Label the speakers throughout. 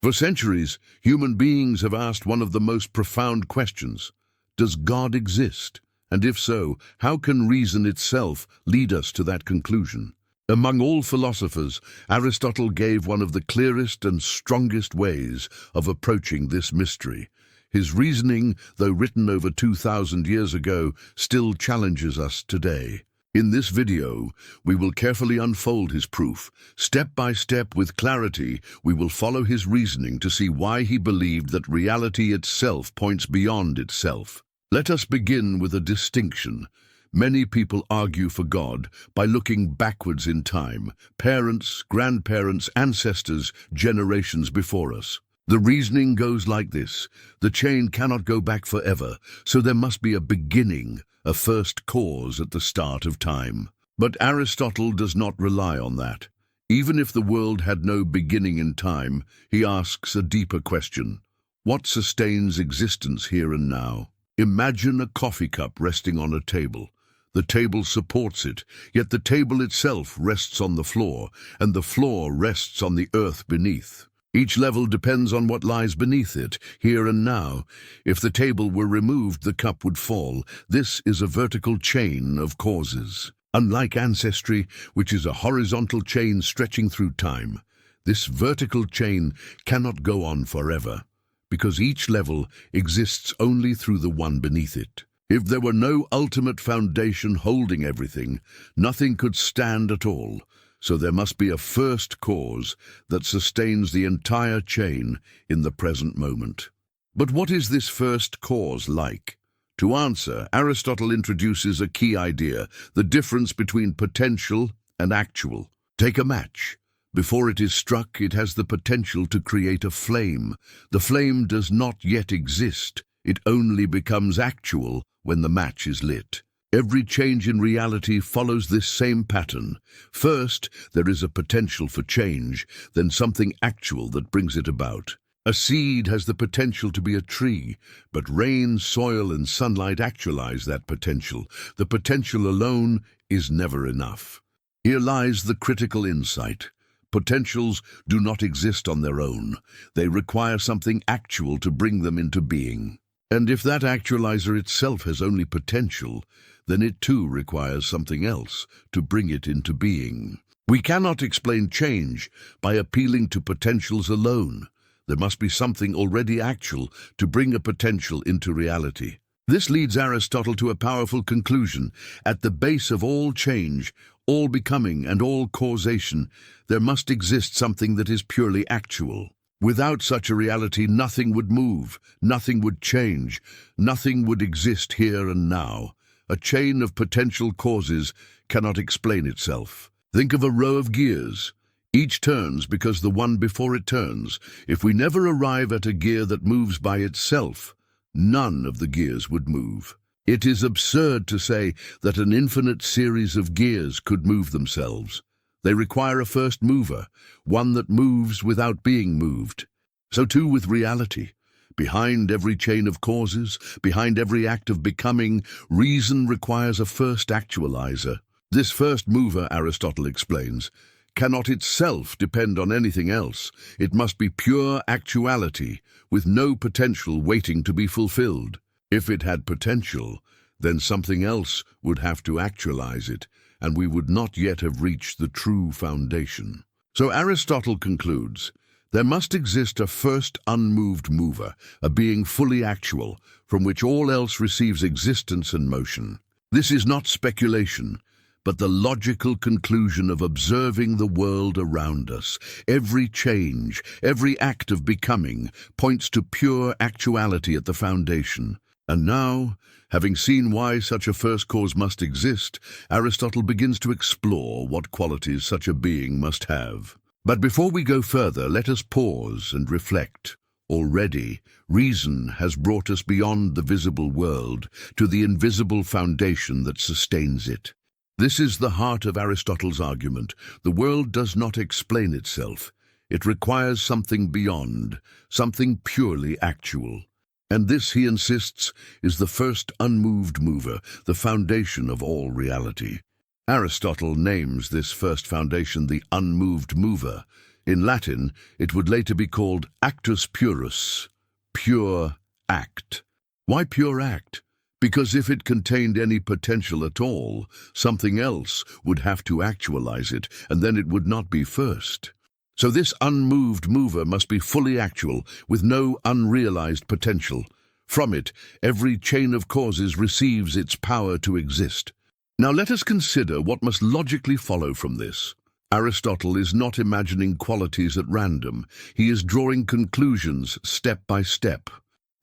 Speaker 1: For centuries, human beings have asked one of the most profound questions: does God exist? And if so, how can reason itself lead us to that conclusion? Among all philosophers, Aristotle gave one of the clearest and strongest ways of approaching this mystery. His reasoning, though written over 2,000 years ago, still challenges us today. In this video, we will carefully unfold his proof. Step by step, with clarity, we will follow his reasoning to see why he believed that reality itself points beyond itself. Let us begin with a distinction. Many people argue for God by looking backwards in time: parents, grandparents, ancestors, generations before us. The reasoning goes like this: the chain cannot go back forever, so there must be a beginning, a first cause at the start of time. But Aristotle does not rely on that. Even if the world had no beginning in time, he asks a deeper question: what sustains existence here and now? Imagine a coffee cup resting on a table. The table supports it, yet the table itself rests on the floor, and the floor rests on the earth beneath. Each level depends on what lies beneath it, here and now. If the table were removed, the cup would fall. This is a vertical chain of causes. Unlike ancestry, which is a horizontal chain stretching through time, this vertical chain cannot go on forever, because each level exists only through the one beneath it. If there were no ultimate foundation holding everything, nothing could stand at all. So there must be a first cause that sustains the entire chain in the present moment. But what is this first cause like? To answer, Aristotle introduces a key idea: the difference between potential and actual. Take a match. Before it is struck, it has the potential to create a flame. The flame does not yet exist. It only becomes actual when the match is lit. Every change in reality follows this same pattern. First, there is a potential for change, then something actual that brings it about. A seed has the potential to be a tree, but rain, soil, and sunlight actualize that potential. The potential alone is never enough. Here lies the critical insight. Potentials do not exist on their own. They require something actual to bring them into being. And if that actualizer itself has only potential, then it too requires something else to bring it into being. We cannot explain change by appealing to potentials alone. There must be something already actual to bring a potential into reality. This leads Aristotle to a powerful conclusion. At the base of all change, all becoming, and all causation, there must exist something that is purely actual. Without such a reality, nothing would move, nothing would change, nothing would exist here and now. A chain of potential causes cannot explain itself. Think of a row of gears. Each turns because the one before it turns. If we never arrive at a gear that moves by itself, none of the gears would move. It is absurd to say that an infinite series of gears could move themselves. They require a first mover, one that moves without being moved. So too with reality. Behind every chain of causes, behind every act of becoming, reason requires a first actualizer. This first mover, Aristotle explains, cannot itself depend on anything else. It must be pure actuality, with no potential waiting to be fulfilled. If it had potential, then something else would have to actualize it, and we would not yet have reached the true foundation. So Aristotle concludes, there must exist a first unmoved mover, a being fully actual, from which all else receives existence and motion. This is not speculation, but the logical conclusion of observing the world around us. Every change, every act of becoming, points to pure actuality at the foundation. And now, having seen why such a first cause must exist, Aristotle begins to explore what qualities such a being must have. But before we go further, let us pause and reflect. Already, reason has brought us beyond the visible world to the invisible foundation that sustains it. This is the heart of Aristotle's argument. The world does not explain itself. It requires something beyond, something purely actual. And this, he insists, is the first unmoved mover, the foundation of all reality. Aristotle names this first foundation the unmoved mover. In Latin, it would later be called actus purus, pure act. Why pure act? Because if it contained any potential at all, something else would have to actualize it, and then it would not be first. So this unmoved mover must be fully actual, with no unrealized potential. From it, every chain of causes receives its power to exist. Now let us consider what must logically follow from this. Aristotle is not imagining qualities at random. He is drawing conclusions step by step.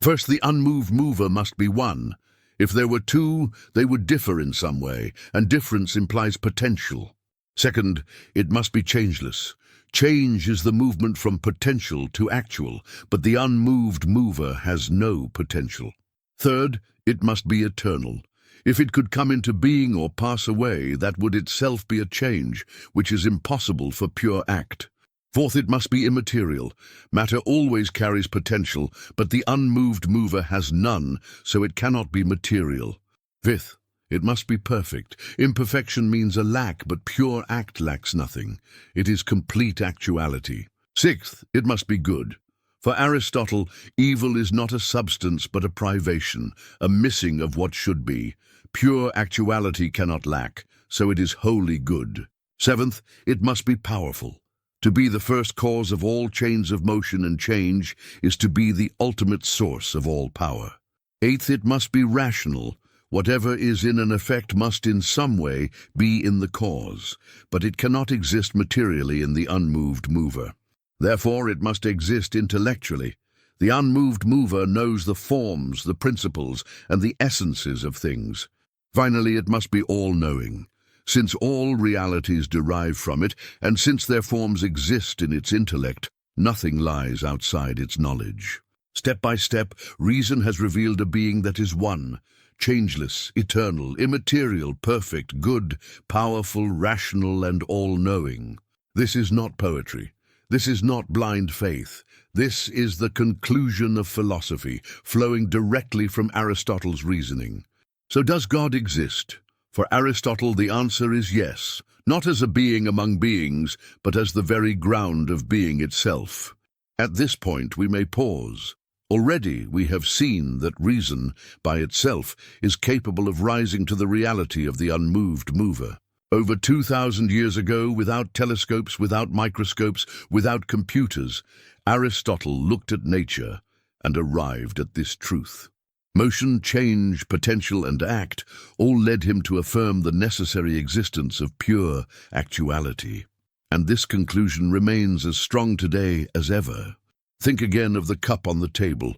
Speaker 1: First, the unmoved mover must be one. If there were two, they would differ in some way, and difference implies potential. Second, it must be changeless. Change is the movement from potential to actual, but the unmoved mover has no potential. Third, it must be eternal. If it could come into being or pass away, that would itself be a change, which is impossible for pure act. Fourth, it must be immaterial. Matter always carries potential, but the unmoved mover has none, so it cannot be material. Fifth, it must be perfect. Imperfection means a lack, but pure act lacks nothing. It is complete actuality. Sixth, it must be good. For Aristotle, evil is not a substance but a privation, a missing of what should be. Pure actuality cannot lack, so it is wholly good. Seventh, it must be powerful. To be the first cause of all chains of motion and change is to be the ultimate source of all power. Eighth, it must be rational. Whatever is in an effect must in some way be in the cause, but it cannot exist materially in the unmoved mover. Therefore, it must exist intellectually. The unmoved mover knows the forms, the principles, and the essences of things. Finally, it must be all-knowing. Since all realities derive from it, and since their forms exist in its intellect, nothing lies outside its knowledge. Step by step, reason has revealed a being that is one, changeless, eternal, immaterial, perfect, good, powerful, rational, and all-knowing. This is not poetry. This is not blind faith. This is the conclusion of philosophy, flowing directly from Aristotle's reasoning. So does God exist? For Aristotle, the answer is yes, not as a being among beings, but as the very ground of being itself. At this point, we may pause. Already we have seen that reason, by itself, is capable of rising to the reality of the unmoved mover. Over 2,000 years ago, without telescopes, without microscopes, without computers, Aristotle looked at nature and arrived at this truth. Motion, change, potential, and act all led him to affirm the necessary existence of pure actuality. And this conclusion remains as strong today as ever. Think again of the cup on the table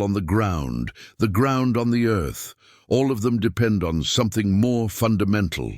Speaker 1: on the ground on the earth. All of them depend on something more fundamental.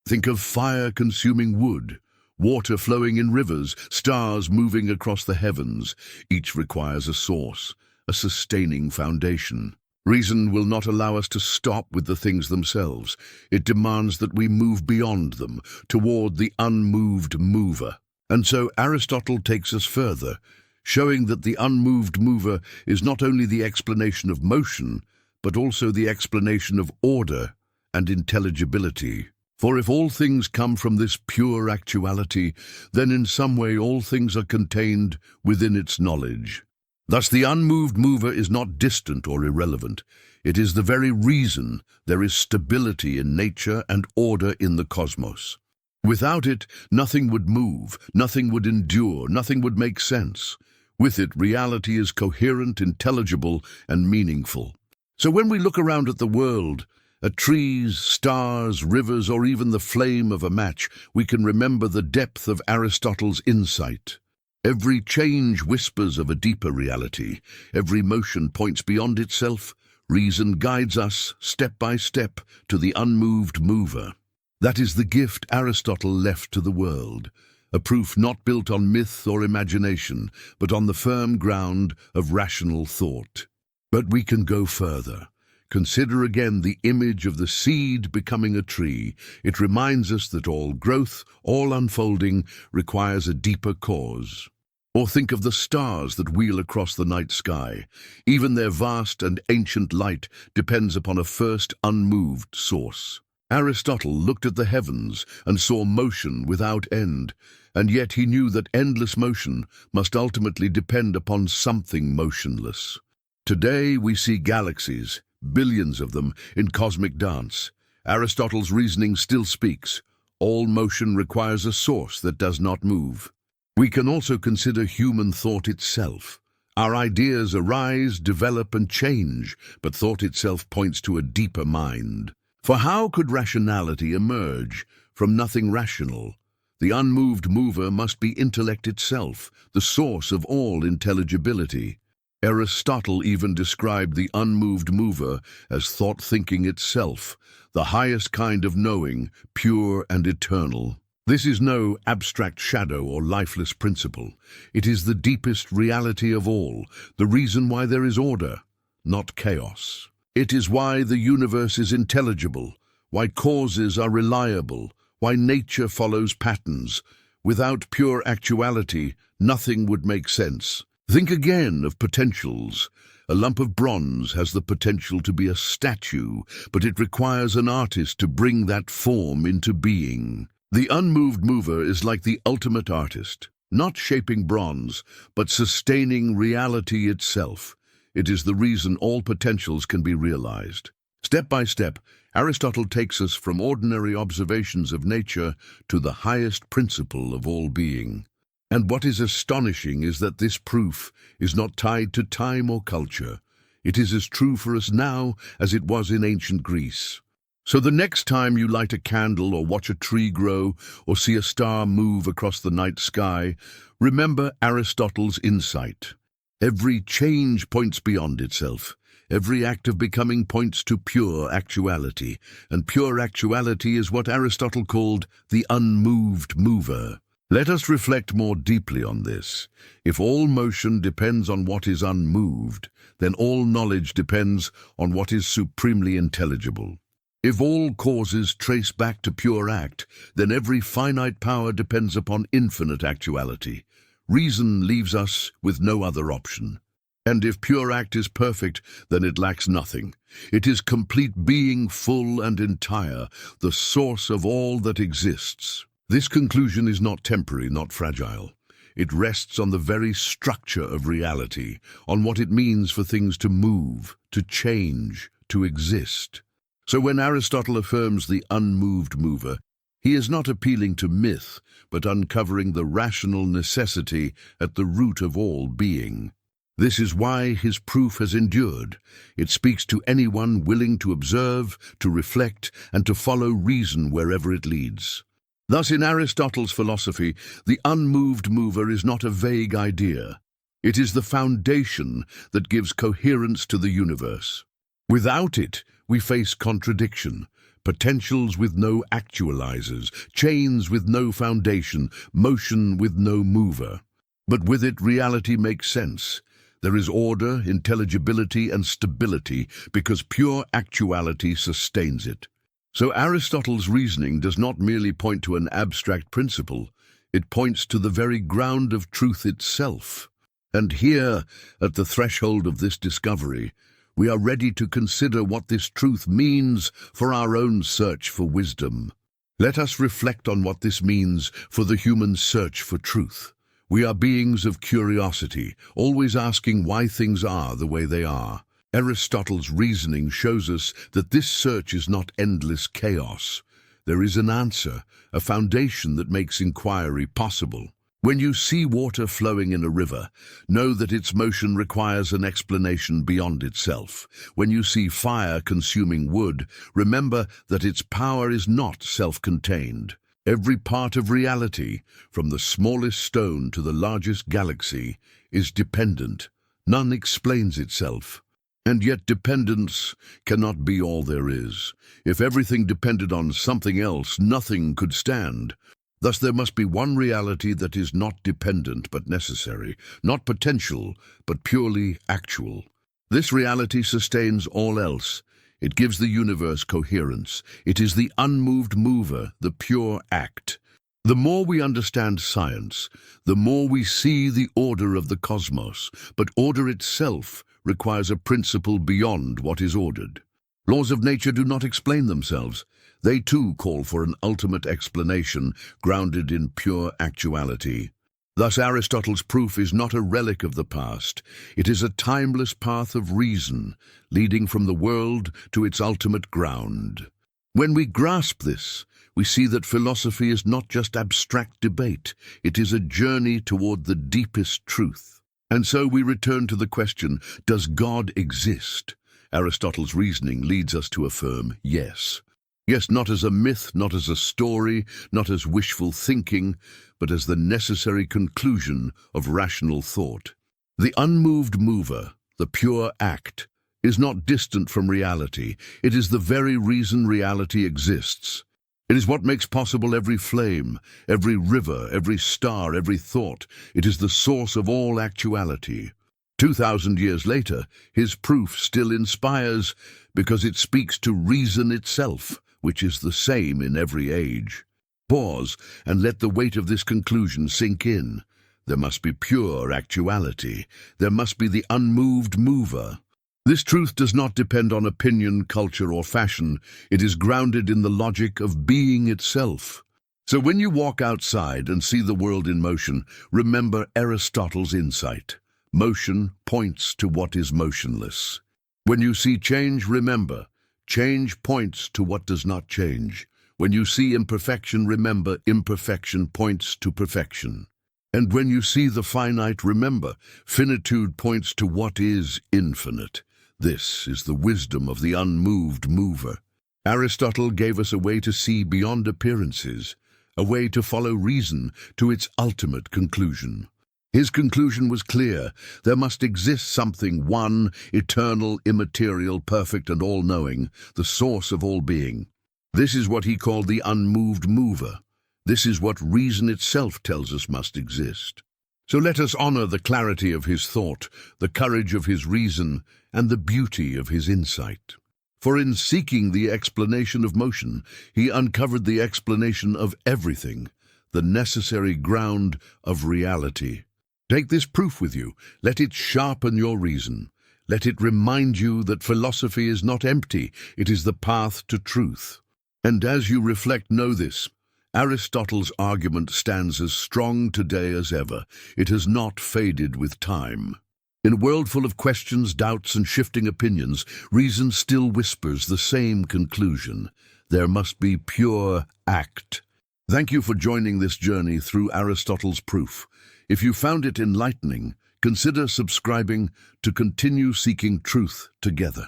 Speaker 1: Think of fire consuming wood, water flowing in rivers, stars moving across the heavens. Each requires a source, a sustaining foundation. Reason will not allow us to stop with the things themselves. It demands that we move beyond them, toward the unmoved mover. And so Aristotle takes us further, showing that the unmoved mover is not only the explanation of motion, but also the explanation of order and intelligibility. For if all things come from this pure actuality, then in some way all things are contained within its knowledge. Thus the unmoved mover is not distant or irrelevant. It is the very reason there is stability in nature and order in the cosmos. Without it, nothing would move, nothing would endure, nothing would make sense. With it, reality is coherent, intelligible, and meaningful. So when we look around at the world, at trees, stars, rivers, or even the flame of a match, we can remember the depth of Aristotle's insight. Every change whispers of a deeper reality. Every motion points beyond itself. Reason guides us, step by step, to the unmoved mover. That is the gift Aristotle left to the world, a proof not built on myth or imagination, but on the firm ground of rational thought. But we can go further. Consider again the image of the seed becoming a tree. It reminds us that all growth, all unfolding, requires a deeper cause. Or think of the stars that wheel across the night sky. Even their vast and ancient light depends upon a first unmoved source. Aristotle looked at the heavens and saw motion without end, and yet he knew that endless motion must ultimately depend upon something motionless. Today we see galaxies, billions of them, in cosmic dance. Aristotle's reasoning still speaks. All motion requires a source that does not move. We can also consider human thought itself. Our ideas arise, develop, and change, but thought itself points to a deeper mind. For how could rationality emerge from nothing rational? The unmoved mover must be intellect itself, the source of all intelligibility. Aristotle even described the unmoved mover as thought thinking itself, the highest kind of knowing, pure and eternal. This is no abstract shadow or lifeless principle. It is the deepest reality of all, the reason why there is order, not chaos. It is why the universe is intelligible, why causes are reliable, why nature follows patterns. Without pure actuality, nothing would make sense. Think again of potentials. A lump of bronze has the potential to be a statue, but it requires an artist to bring that form into being. The unmoved mover is like the ultimate artist, not shaping bronze, but sustaining reality itself. It is the reason all potentials can be realized. Step by step, Aristotle takes us from ordinary observations of nature to the highest principle of all being. And what is astonishing is that this proof is not tied to time or culture. It is as true for us now as it was in ancient Greece. So the next time you light a candle or watch a tree grow or see a star move across the night sky, remember Aristotle's insight. Every change points beyond itself. Every act of becoming points to pure actuality, and pure actuality is what Aristotle called the unmoved mover. Let us reflect more deeply on this. If all motion depends on what is unmoved, then all knowledge depends on what is supremely intelligible. If all causes trace back to pure act, then every finite power depends upon infinite actuality. Reason leaves us with no other option. And if pure act is perfect, then it lacks nothing. It is complete being, full and entire, the source of all that exists. This conclusion is not temporary, not fragile. It rests on the very structure of reality, on what it means for things to move, to change, to exist. So when Aristotle affirms the unmoved mover, he is not appealing to myth, but uncovering the rational necessity at the root of all being. This is why his proof has endured. It speaks to anyone willing to observe, to reflect, and to follow reason wherever it leads. Thus, in Aristotle's philosophy, the unmoved mover is not a vague idea. It is the foundation that gives coherence to the universe. Without it, we face contradiction, potentials with no actualizers, chains with no foundation, motion with no mover. But with it, reality makes sense. There is order, intelligibility, and stability because pure actuality sustains it. So Aristotle's reasoning does not merely point to an abstract principle, it points to the very ground of truth itself. And here, at the threshold of this discovery, we are ready to consider what this truth means for our own search for wisdom. Let us reflect on what this means for the human search for truth. We are beings of curiosity, always asking why things are the way they are. Aristotle's reasoning shows us that this search is not endless chaos. There is an answer, a foundation that makes inquiry possible. When you see water flowing in a river, know that its motion requires an explanation beyond itself. When you see fire consuming wood, remember that its power is not self-contained. Every part of reality, from the smallest stone to the largest galaxy, is dependent. None explains itself. And yet dependence cannot be all there is. If everything depended on something else, nothing could stand. Thus there must be one reality that is not dependent but necessary, not potential but purely actual. This reality sustains all else. It gives the universe coherence. It is the unmoved mover, the pure act. The more we understand science, the more we see the order of the cosmos, but order itself requires a principle beyond what is ordered. Laws of nature do not explain themselves. They too call for an ultimate explanation grounded in pure actuality. Thus, Aristotle's proof is not a relic of the past. It is a timeless path of reason, leading from the world to its ultimate ground. When we grasp this, we see that philosophy is not just abstract debate. It is a journey toward the deepest truth. And so we return to the question, does God exist? Aristotle's reasoning leads us to affirm yes. Yes, not as a myth, not as a story, not as wishful thinking, but as the necessary conclusion of rational thought. The unmoved mover, the pure act, is not distant from reality. It is the very reason reality exists. It is what makes possible every flame, every river, every star, every thought. It is the source of all actuality. 2,000 years later, his proof still inspires because it speaks to reason itself, which is the same in every age. Pause and let the weight of this conclusion sink in. There must be pure actuality. There must be the unmoved mover. This truth does not depend on opinion, culture, or fashion. It is grounded in the logic of being itself. So when you walk outside and see the world in motion, remember Aristotle's insight. Motion points to what is motionless. When you see change, remember, change points to what does not change. When you see imperfection, remember, imperfection points to perfection. And when you see the finite, remember, finitude points to what is infinite. This is the wisdom of the unmoved mover. Aristotle gave us a way to see beyond appearances, a way to follow reason to its ultimate conclusion. His conclusion was clear. There must exist something, one, eternal, immaterial, perfect, and all-knowing, the source of all being. This is what he called the unmoved mover. This is what reason itself tells us must exist. So let us honor the clarity of his thought, the courage of his reason, and the beauty of his insight. For in seeking the explanation of motion, he uncovered the explanation of everything, the necessary ground of reality. Take this proof with you. Let it sharpen your reason. Let it remind you that philosophy is not empty. It is the path to truth. And as you reflect, know this. Aristotle's argument stands as strong today as ever. It has not faded with time. In a world full of questions, doubts, and shifting opinions, reason still whispers the same conclusion. There must be pure act. Thank you for joining this journey through Aristotle's proof. If you found it enlightening, consider subscribing to continue seeking truth together.